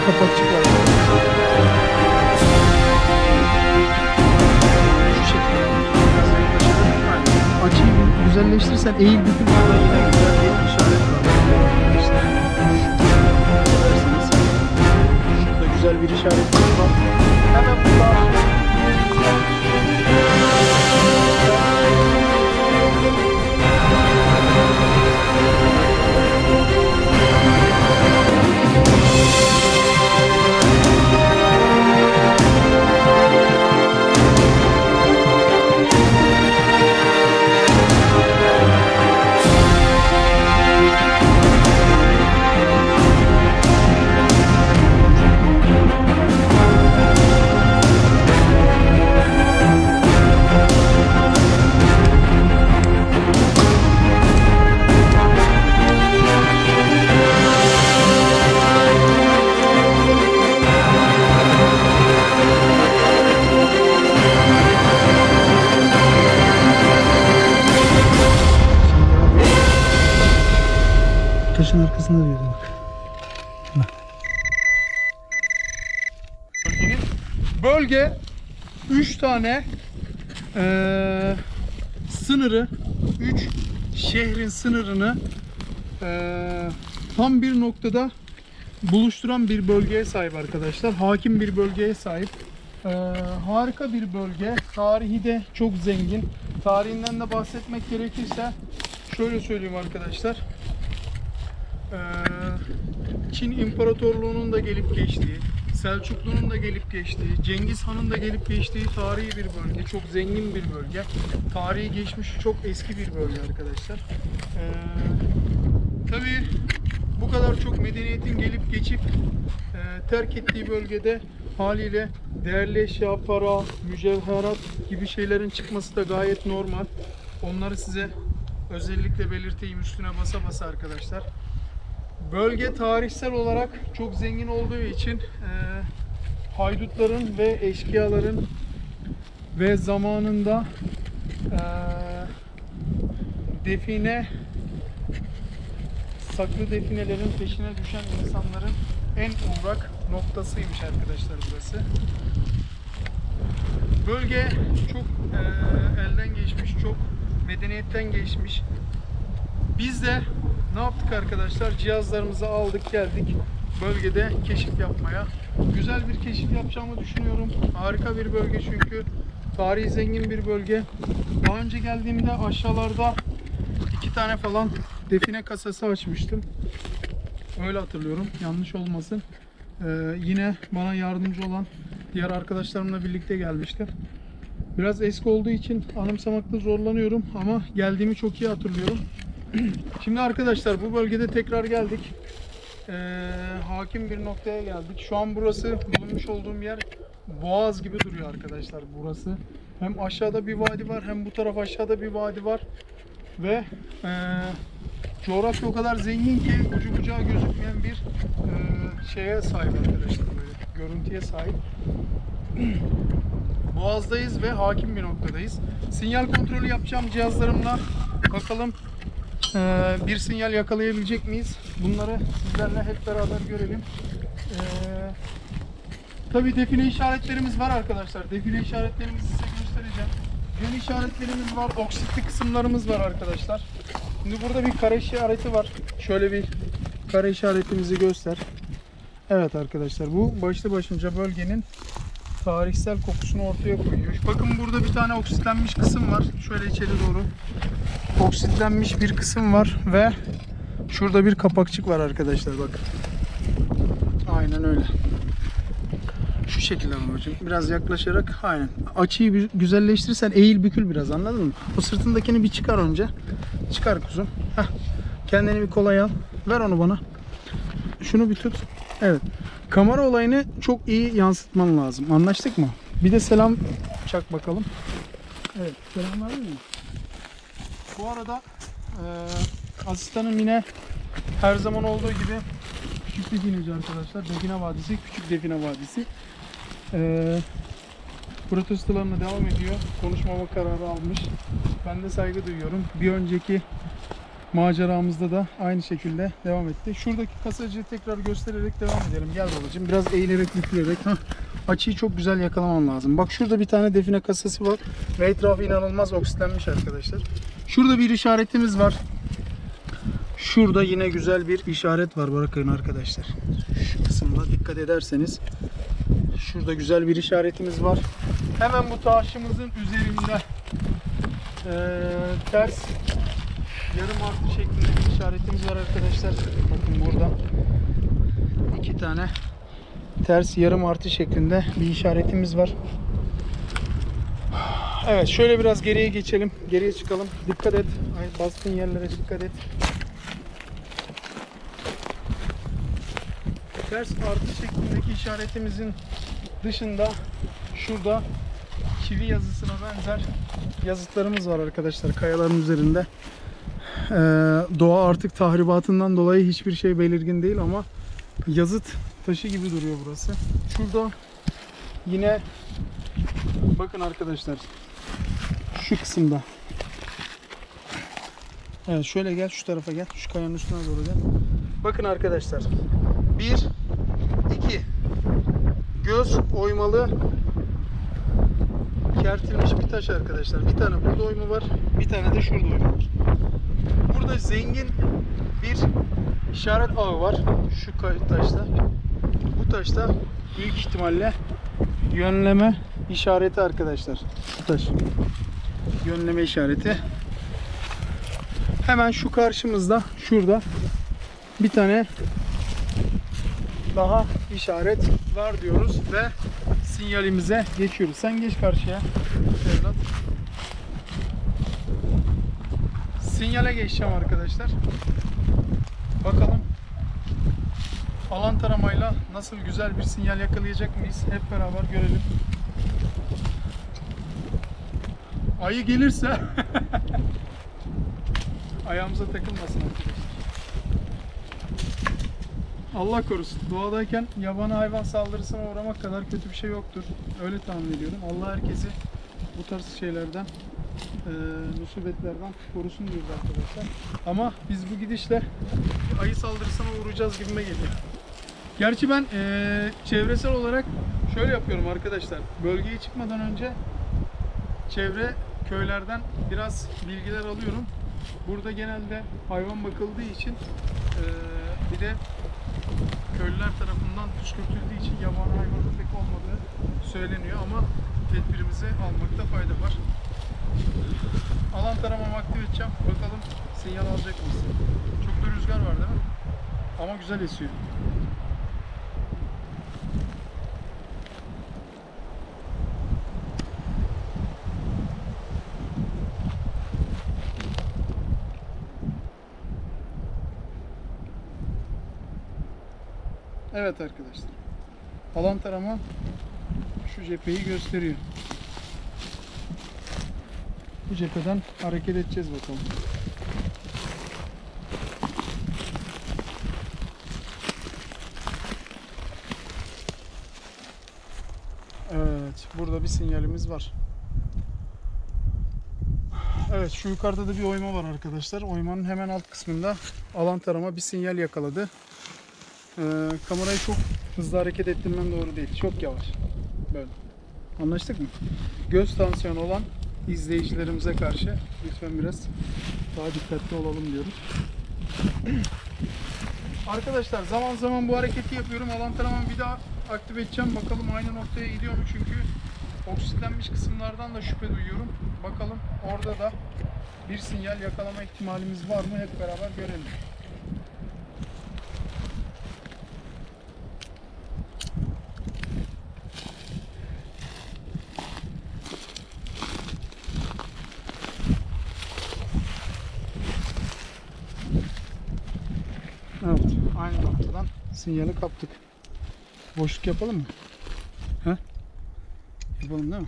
kapakçık var. Şu şekilde. Biraz yaklaşalım. Açıyı güzelleştirirsen eğil bükül. Burada yine güzel bir işaret var. İşte şurada güzel bir işaret var. Hemen burada. Taşın arkasında diyordu bak. Bölge 3 tane sınırı, 3 şehrin sınırını tam bir noktada buluşturan bir bölgeye sahip arkadaşlar. Hakim bir bölgeye sahip. Harika bir bölge. Tarihi de çok zengin. Tarihinden de bahsetmek gerekirse şöyle söyleyeyim arkadaşlar. Çin İmparatorluğu'nun da gelip geçtiği, Selçuklu'nun da gelip geçtiği, Cengiz Han'ın da gelip geçtiği tarihi bir bölge. Çok zengin bir bölge. Tarihi geçmiş çok eski bir bölge arkadaşlar. Tabii bu kadar çok medeniyetin gelip geçip terk ettiği bölgede haliyle değerli eşya, para, mücevherat gibi şeylerin çıkması da gayet normal. Onları size özellikle belirteyim üstüne basa basa arkadaşlar. Bölge tarihsel olarak çok zengin olduğu için haydutların ve eşkıyaların ve zamanında saklı definelerin peşine düşen insanların en uğrak noktasıymış arkadaşlar burası. Bölge çok elden geçmiş, çok medeniyetten geçmiş. Biz de ne yaptık arkadaşlar? Cihazlarımızı aldık geldik bölgede keşif yapmaya. Güzel bir keşif yapacağımı düşünüyorum. Harika bir bölge çünkü. Tarihi zengin bir bölge. Daha önce geldiğimde aşağılarda 2 tane falan define kasası açmıştım. Öyle hatırlıyorum. Yanlış olmasın. Yine bana yardımcı olan diğer arkadaşlarımla birlikte gelmiştim. Biraz eski olduğu için anımsamakta zorlanıyorum ama geldiğimi çok iyi hatırlıyorum. Şimdi arkadaşlar bu bölgede tekrar geldik. Hakim bir noktaya geldik. Şu an burası bulunmuş olduğum yer boğaz gibi duruyor arkadaşlar burası. Hem aşağıda bir vadi var hem bu taraf aşağıda bir vadi var. Ve coğrafya o kadar zengin ki ucu bucağı gözükmeyen bir şeye sahip arkadaşlar, böyle görüntüye sahip. Boğazdayız ve hakim bir noktadayız. Sinyal kontrolü yapacağım cihazlarımla. Bakalım bir sinyal yakalayabilecek miyiz? Bunları sizlerle hep beraber görelim. Tabii define işaretlerimiz var arkadaşlar. Define işaretlerimizi size göstereceğim. Yön işaretlerimiz var. Oksitli kısımlarımız var arkadaşlar. Şimdi burada bir kare işareti var. Şöyle bir kare işaretimizi göster. Evet arkadaşlar, bu başlı başınca bölgenin tarihsel kokusunu ortaya koyuyor. Bakın burada bir tane oksitlenmiş kısım var. Şöyle içeri doğru oksitlenmiş bir kısım var ve şurada bir kapakçık var arkadaşlar, bakın. Aynen öyle. Şu şekilde babacığım. Biraz yaklaşarak, aynen. Açıyı güzelleştirirsen eğil bükül biraz, anladın mı? O sırtındakini bir çıkar önce. Çıkar kuzum. Heh. Kendini bir kolay al. Ver onu bana. Şunu bir tut. Evet. Kamera olayını çok iyi yansıtman lazım. Anlaştık mı? Bir de selam çak bakalım. Evet. Selam var mı? Bu arada asistanım yine her zaman olduğu gibi küçük defineci arkadaşlar. Define Vadisi, Küçük Define Vadisi. Protestolarına devam ediyor. Konuşmama kararı almış. Ben de saygı duyuyorum. Bir önceki maceramızda da aynı şekilde devam etti. Şuradaki kasacığı tekrar göstererek devam edelim. Gel babacığım, biraz eğilerek yükleyerek. Açıyı çok güzel yakalaman lazım. Bak şurada bir tane define kasası var ve etrafı inanılmaz oksitlenmiş arkadaşlar. Şurada bir işaretimiz var. Şurada yine güzel bir işaret var, bakın arkadaşlar. Şu kısımda dikkat ederseniz şurada güzel bir işaretimiz var. Hemen bu taşımızın üzerinde ters yarım artı şeklinde bir işaretimiz var arkadaşlar. Bakın burada iki tane ters yarım artı şeklinde bir işaretimiz var. Evet, şöyle biraz geriye geçelim. Geriye çıkalım. Dikkat et. Bastığın yerlere dikkat et. Ters artı şeklindeki işaretimizin dışında şurada çivi yazısına benzer yazıtlarımız var arkadaşlar kayaların üzerinde. Doğa artık tahribatından dolayı hiçbir şey belirgin değil ama yazıt taşı gibi duruyor burası. Şurada yine bakın arkadaşlar şu kısımda. Evet, şöyle gel, şu tarafa gel, şu kayanın üstüne doğru gel. Bakın arkadaşlar, 1 2 göz oymalı kertilmiş bir taş arkadaşlar. Bir tane burada oyma var, bir tane de şurada oyma var. Burada zengin bir işaret ağı var şu taşta. Bu taşta büyük ihtimalle yönleme işareti arkadaşlar. Şu taş yönleme işareti. Hemen şu karşımızda şurada bir tane daha işaret var diyoruz ve sinyalimize geçiyoruz. Sen geç karşıya evlat. Sinyale geçeceğim arkadaşlar. Bakalım alan taramayla nasıl güzel bir sinyal yakalayacak mıyız? Hep beraber görelim. Ayı gelirse ayağımıza takılmasın arkadaşlar. Allah korusun. Doğadayken yabani hayvan saldırısına uğramak kadar kötü bir şey yoktur. Öyle tahmin ediyorum. Allah herkesi bu tarz şeylerden, musibetlerden korusun diyoruz arkadaşlar. Ama biz bu gidişle ayı saldırısına uğrayacağız gibime geliyor. Gerçi ben çevresel olarak şöyle yapıyorum arkadaşlar. Bölgeye çıkmadan önce çevre köylerden biraz bilgiler alıyorum. Burada genelde hayvan bakıldığı için bir de köylüler tarafından püskürtüldüğü için yabani hayvanın pek olmadığı söyleniyor ama tedbirimizi almakta fayda var. Alan taramamı aktif edeceğim. Bakalım sinyal alacak mısın? Çok da rüzgar var değil mi? Ama güzel esiyor. Evet arkadaşlar. Alan tarama şu cepheyi gösteriyor. Bu cepheden hareket edeceğiz bakalım. Evet, burada bir sinyalimiz var. Evet, şu yukarıda da bir oyma var arkadaşlar. Oymanın hemen alt kısmında alan tarama bir sinyal yakaladı. Kamerayı çok hızlı hareket ettirmem doğru değil. Çok yavaş. Böyle. Anlaştık mı? Göz tansiyonu olan izleyicilerimize karşı lütfen biraz daha dikkatli olalım diyoruz. Arkadaşlar zaman zaman bu hareketi yapıyorum. Alan taramamı bir daha aktif edeceğim. Bakalım aynı noktaya gidiyor mu? Çünkü oksitlenmiş kısımlardan da şüphe duyuyorum. Bakalım orada da bir sinyal yakalama ihtimalimiz var mı? Hep beraber görelim. Evet, aynı noktadan sinyali kaptık. Boşluk yapalım mı? He? Yapalım değil mi?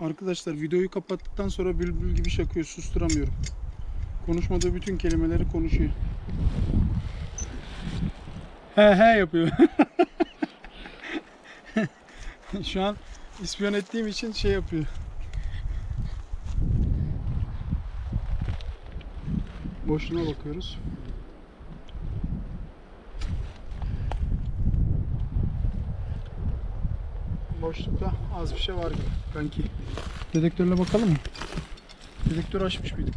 Arkadaşlar videoyu kapattıktan sonra bülbül gibi şakıyor, susturamıyorum. Konuşmadığı bütün kelimeleri konuşuyor. He he yapıyor. Şu an ispiyon ettiğim için şey yapıyor. boşluğuna bakıyoruz. Boşlukta az bir şey var gibi kanki. Dedektörle bakalım mı? Dedektörü açmış mıydık?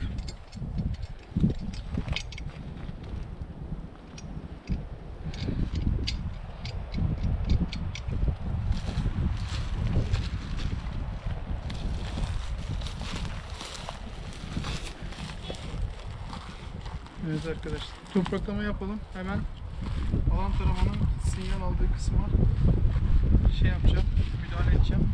Evet arkadaşlar, topraklama yapalım. Hemen alan taramanın sinyal aldığı kısma şey yapacağım, müdahale edeceğim.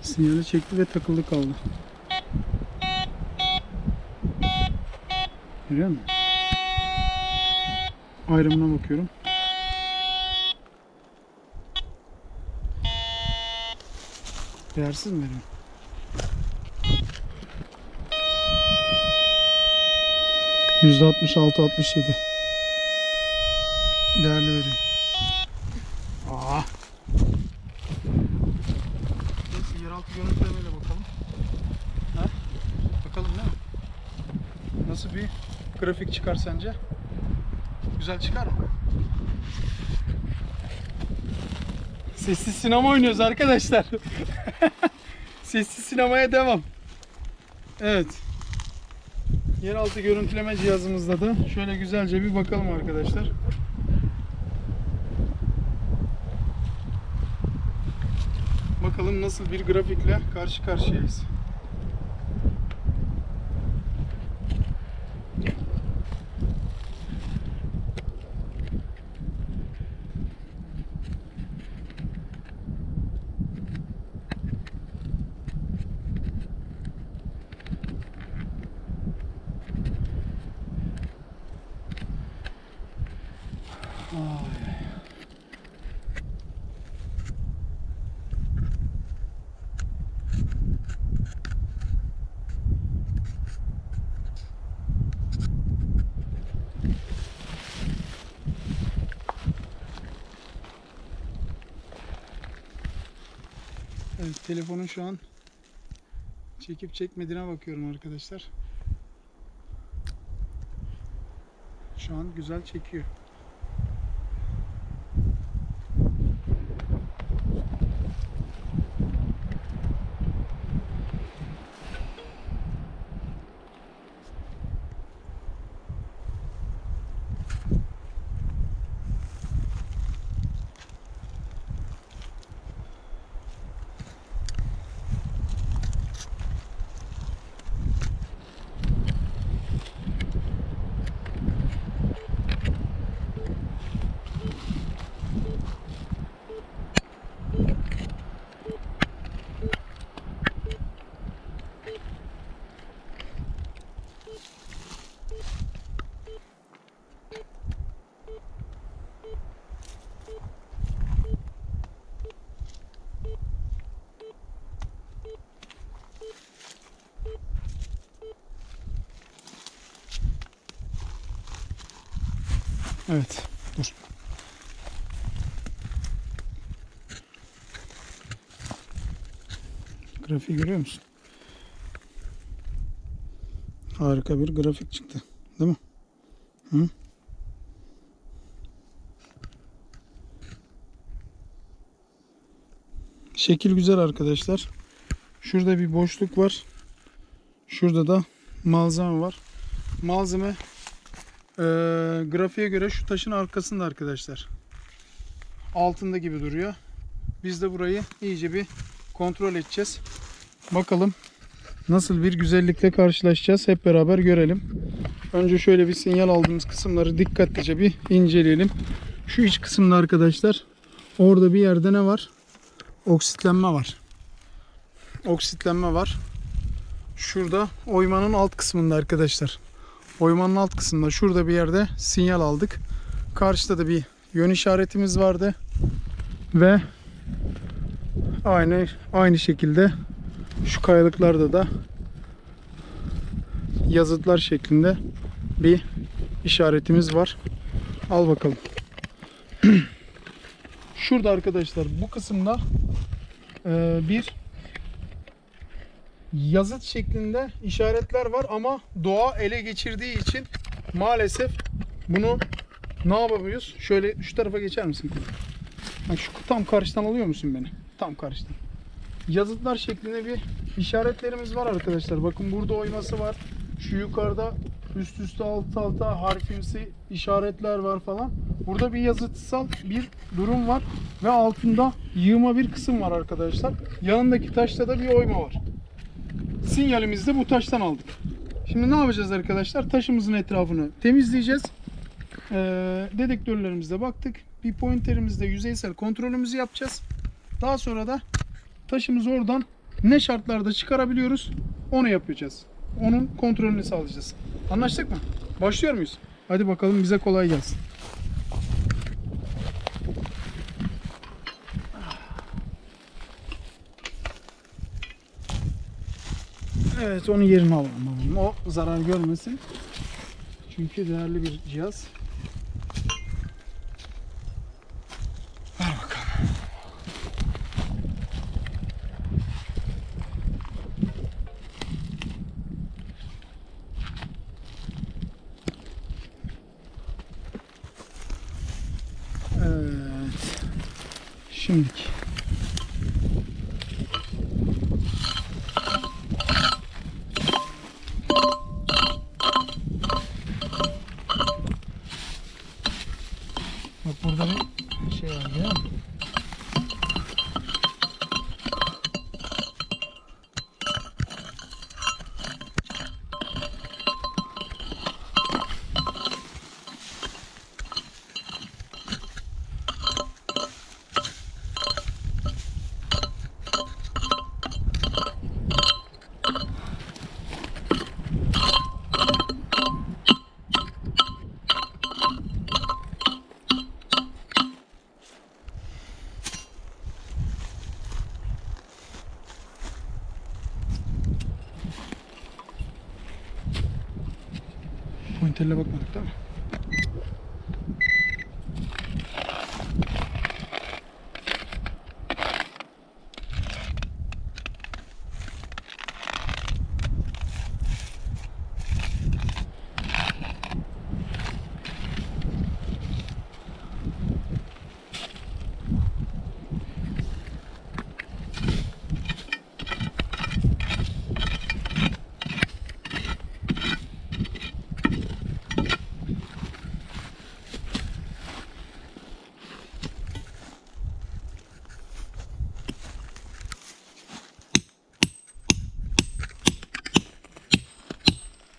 Sinyali çekti ve takıldı kaldı. Görüyor musun? Ayrımına bakıyorum. Değersiz mi veriyor? %66-67 değerli veriyor. Neyse, yeraltı görüntülemeyle bakalım. Ha? Bakalım değil mi? Nasıl bir grafik çıkar sence? Güzel çıkar mı? Sessiz sinema oynuyoruz arkadaşlar. Sessiz sinemaya devam. Evet. Yeraltı görüntüleme cihazımızda da şöyle güzelce bir bakalım arkadaşlar. Bakalım nasıl bir grafikle karşı karşıyayız. Evet, telefonun şu an çekip çekmediğine bakıyorum arkadaşlar. Şu an güzel çekiyor. Evet, dur. Grafiği görüyor musun? Harika bir grafik çıktı. Değil mi? Hı? Şekil güzel arkadaşlar. Şurada bir boşluk var. Şurada da malzeme var. Malzeme grafiğe göre şu taşın arkasında arkadaşlar. Altında gibi duruyor. Biz de burayı iyice bir kontrol edeceğiz. Bakalım nasıl bir güzellikle karşılaşacağız. Hep beraber görelim. Önce şöyle bir sinyal aldığımız kısımları dikkatlice bir inceleyelim. Şu iç kısımda arkadaşlar, orada bir yerde ne var? Oksitlenme var. Oksitlenme var. Şurada oymanın alt kısmında arkadaşlar. Oymanın alt kısmında şurada bir yerde sinyal aldık. Karşıda da bir yön işaretimiz vardı. Ve aynı şekilde şu kayalıklarda da yazıtlar şeklinde bir işaretimiz var. Al bakalım. Şurada arkadaşlar bu kısımda bir yazıt şeklinde işaretler var ama doğa ele geçirdiği için maalesef bunu ne yapamıyoruz? Şöyle şu tarafa geçer misin? Bak şu tam karşıdan alıyor musun beni? Tam karşıdan. Yazıtlar şeklinde bir işaretlerimiz var arkadaşlar. Bakın burada oyması var. Şu yukarıda üst üste alt alta harfimsi işaretler var falan. Burada bir yazıtsal bir durum var ve altında yığma bir kısım var arkadaşlar. Yanındaki taşta da bir oyma var. Sinyalimizi de bu taştan aldık. Şimdi ne yapacağız arkadaşlar? Taşımızın etrafını temizleyeceğiz. Dedektörlerimizde baktık. Bir pointerimizde yüzeysel kontrolümüzü yapacağız. Daha sonra da taşımızı oradan ne şartlarda çıkarabiliyoruz onu yapacağız. Onun kontrolünü sağlayacağız. Anlaştık mı? Başlıyor muyuz? Hadi bakalım, bize kolay gelsin. Evet, onu yerine alalım. O zarar görmesin. Çünkü değerli bir cihaz. Ver bakalım. Evet. Şimdiki. Bak burada bir şey var ya. Pointerle bakmadık değil mi?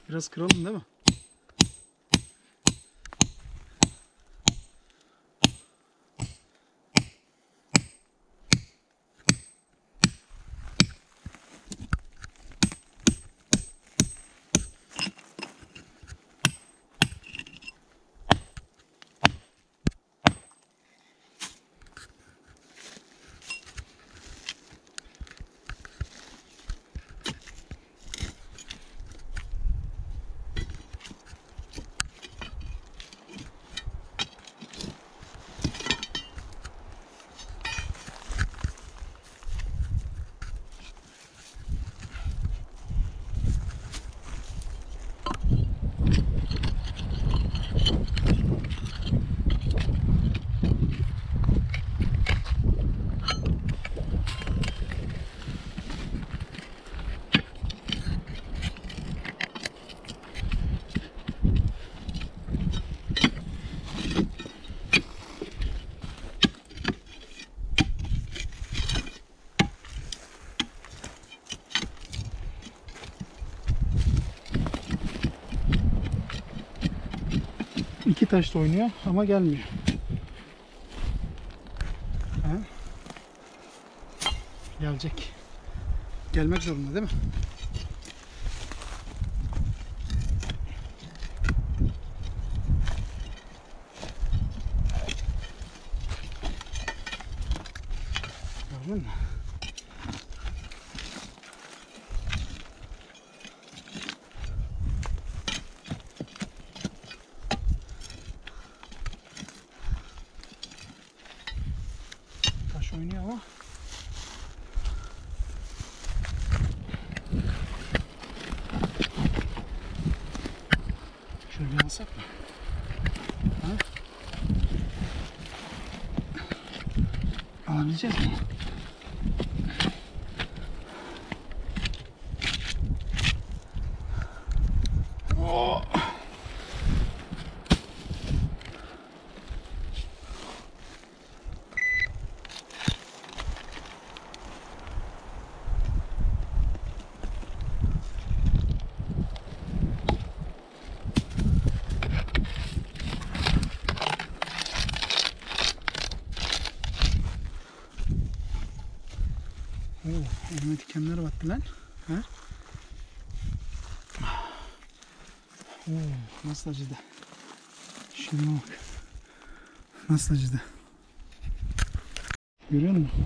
Biraz kıralım değil mi? İki taş da oynuyor ama gelmiyor. Ha? Gelecek. Gelmek zorunda değil mi? Buraya alsak mı? Ha? Alabileceğiz mi? Oh. Elime dikenler battı lan. Ha? Nasıl acıdı? Şuna bak. Nasıl acıdı? Görüyor musun?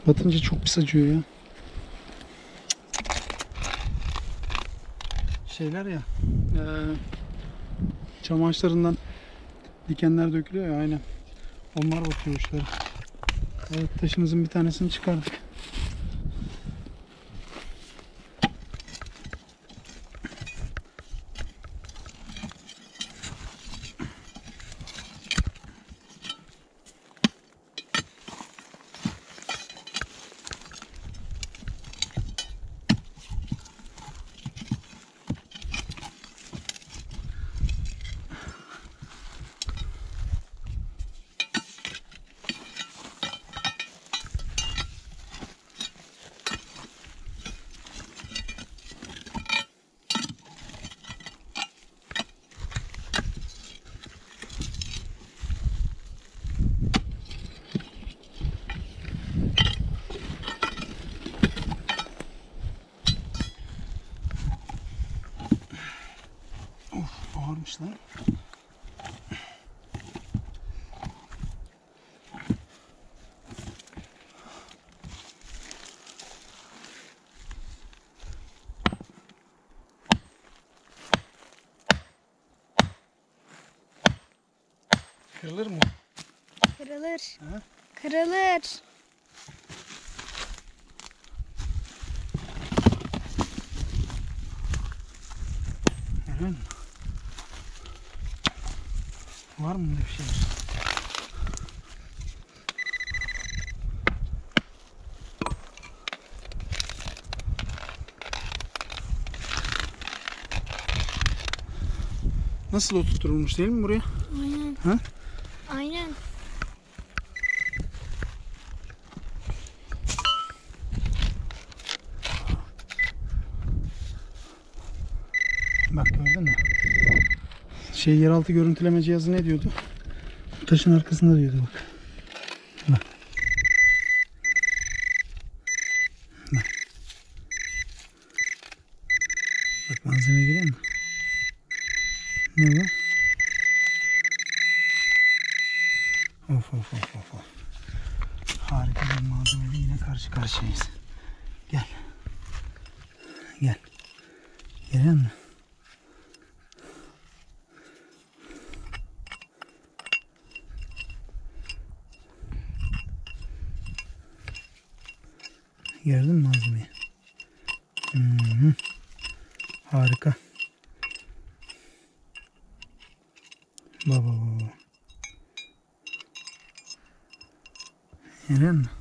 Batınca çok pis acıyor ya. Şeyler ya. Çam ağaçlarından dikenler dökülüyor ya, aynen. Onlar batıyor uçları. Evet, taşımızın bir tanesini çıkardık. Ağırmış lan. Kırılır mı? Kırılır. Ha? Kırılır. Görüyor musun? Var mı bir şey? Nasıl oturtulmuş değil mi buraya? Aynen. Ha? Aynen. Bak gördün mü? Yeraltı görüntüleme cihazı ne diyordu? Taşın arkasında diyordu bak. Bak. Bak. Bak malzeme görüyor musun? Ne bu? Of of of of. Harika bir malzemeyle yine karşı karşıyayız. Gel. Gel. Görüyor musun? Gördün mü malzemeyi? Harika. Baba. Görüyor musun?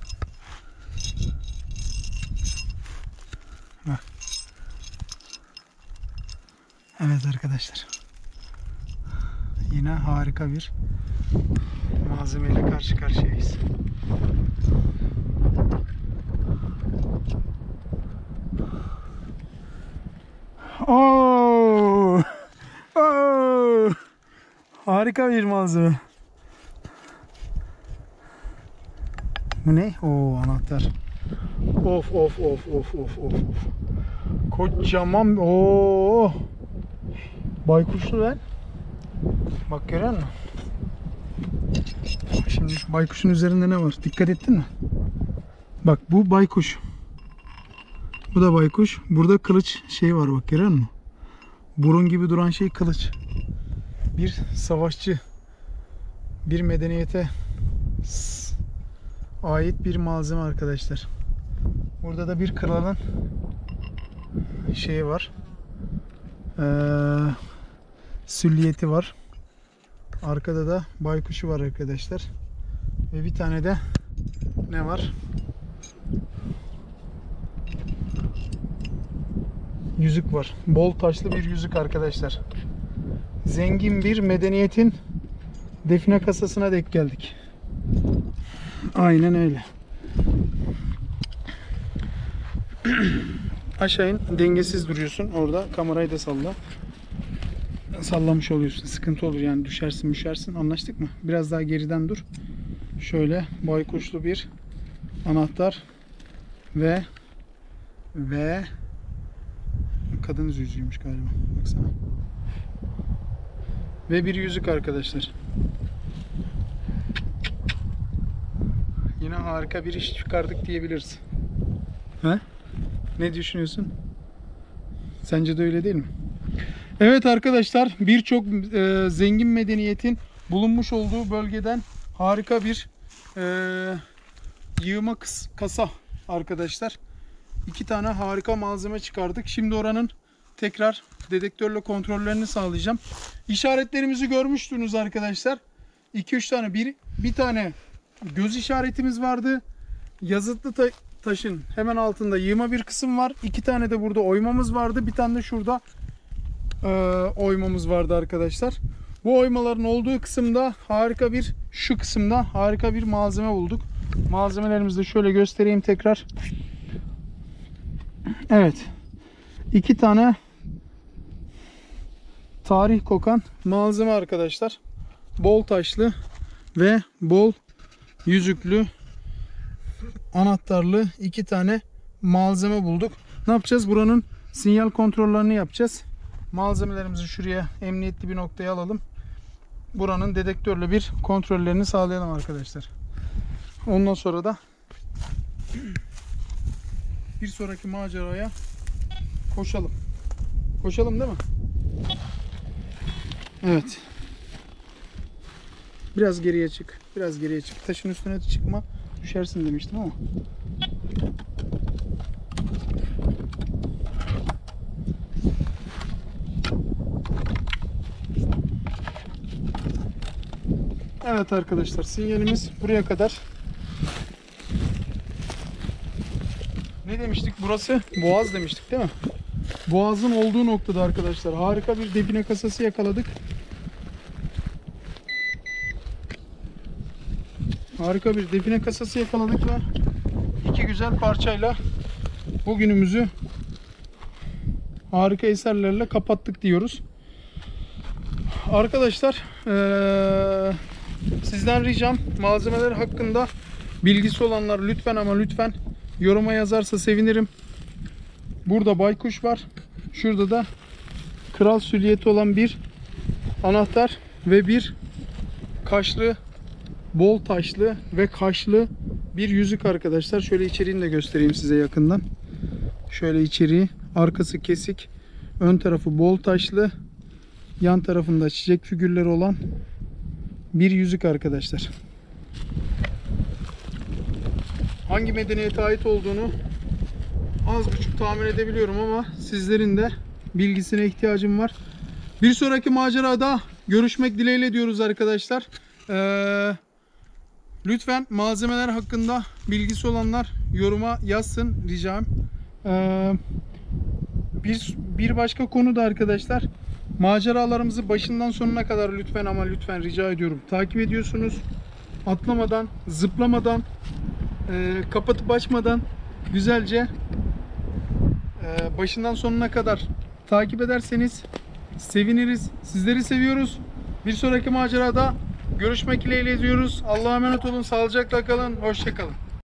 Bak. Evet arkadaşlar. Yine harika bir malzemeyle karşı karşıyayız. Oo! Oo! Harika bir malzeme. Bu ne? Oo, anahtar. Of of of of of of. Kocaman. Oo! Baykuşlu lan. Bak görüyor musun? Şimdi şu baykuşun üzerinde ne var? Dikkat ettin mi? Bak bu baykuş. Bu da baykuş. Burada kılıç var bak, görüyor musun? Burun gibi duran şey kılıç. Bir savaşçı, bir medeniyete ait bir malzeme arkadaşlar. Burada da bir kralın var. sülliyeti var. Arkada da baykuşu var arkadaşlar. Ve bir tane de ne var? Yüzük var. Bol taşlı bir yüzük arkadaşlar. Zengin bir medeniyetin define kasasına denk geldik. Aynen öyle. Aşağı in. Dengesiz duruyorsun. Orada kamerayı da salla. Sallamış oluyorsun. Sıkıntı olur yani. Düşersin. Anlaştık mı? Biraz daha geriden dur. Şöyle baykuşlu bir anahtar ve kadın yüzüğüymüş galiba. Baksana. Ve bir yüzük arkadaşlar. Yine harika bir iş çıkardık diyebiliriz. He? Ne düşünüyorsun? Sence de öyle değil mi? Evet arkadaşlar, birçok zengin medeniyetin bulunmuş olduğu bölgeden harika bir yığma kasa arkadaşlar. 2 tane harika malzeme çıkardık. Şimdi oranın tekrar dedektörle kontrollerini sağlayacağım. İşaretlerimizi görmüştünüz arkadaşlar. 2-3 tane, bir tane göz işaretimiz vardı. Yazıtlı taşın hemen altında yığma bir kısım var. 2 tane de burada oymamız vardı. Bir tane de şurada oymamız vardı arkadaşlar. Bu oymaların olduğu kısımda şu kısımda harika bir malzeme bulduk. Malzemelerimizi de şöyle göstereyim tekrar. Evet. 2 tane tarih kokan malzeme arkadaşlar. Bol taşlı ve bol yüzüklü, anahtarlı 2 tane malzeme bulduk. Ne yapacağız? Buranın sinyal kontrollerini yapacağız. Malzemelerimizi şuraya emniyetli bir noktaya alalım. Buranın dedektörle bir kontrollerini sağlayalım arkadaşlar. Ondan sonra da bir sonraki maceraya koşalım. Koşalım değil mi? Evet. Biraz geriye çık. Biraz geriye çık. Taşın üstüne çıkma. Düşersin demiştim ama. Evet arkadaşlar, sinyalimiz buraya kadar. Ne demiştik? Burası Boğaz demiştik değil mi? Boğazın olduğu noktada arkadaşlar harika bir define kasası yakaladık. Harika bir define kasası yakaladık ve 2 güzel parçayla bugünümüzü harika eserlerle kapattık diyoruz. Arkadaşlar sizden ricam, malzemeler hakkında bilgisi olanlar lütfen ama lütfen yoruma yazarsa sevinirim. Burada baykuş var. Şurada da kral sülliyeti olan bir anahtar ve bir kaşlı, bol taşlı ve kaşlı bir yüzük arkadaşlar. Şöyle içeriğini de göstereyim size yakından. Şöyle içeriği. Arkası kesik. Ön tarafı bol taşlı. Yan tarafında çiçek figürleri olan bir yüzük arkadaşlar. Hangi medeniyete ait olduğunu az buçuk tahmin edebiliyorum ama sizlerin de bilgisine ihtiyacım var. Bir sonraki macerada görüşmek dileğiyle diyoruz arkadaşlar. Lütfen malzemeler hakkında bilgisi olanlar yoruma yazsın ricam. Bir başka konu da arkadaşlar, maceralarımızı başından sonuna kadar lütfen ama lütfen rica ediyorum takip ediyorsunuz. Atlamadan, zıplamadan, kapatıp açmadan güzelce başından sonuna kadar takip ederseniz seviniriz. Sizleri seviyoruz. Bir sonraki macerada görüşmek dileğiyle diyoruz. Allah'a emanet olun. Sağlıcakla kalın. Hoşça kalın.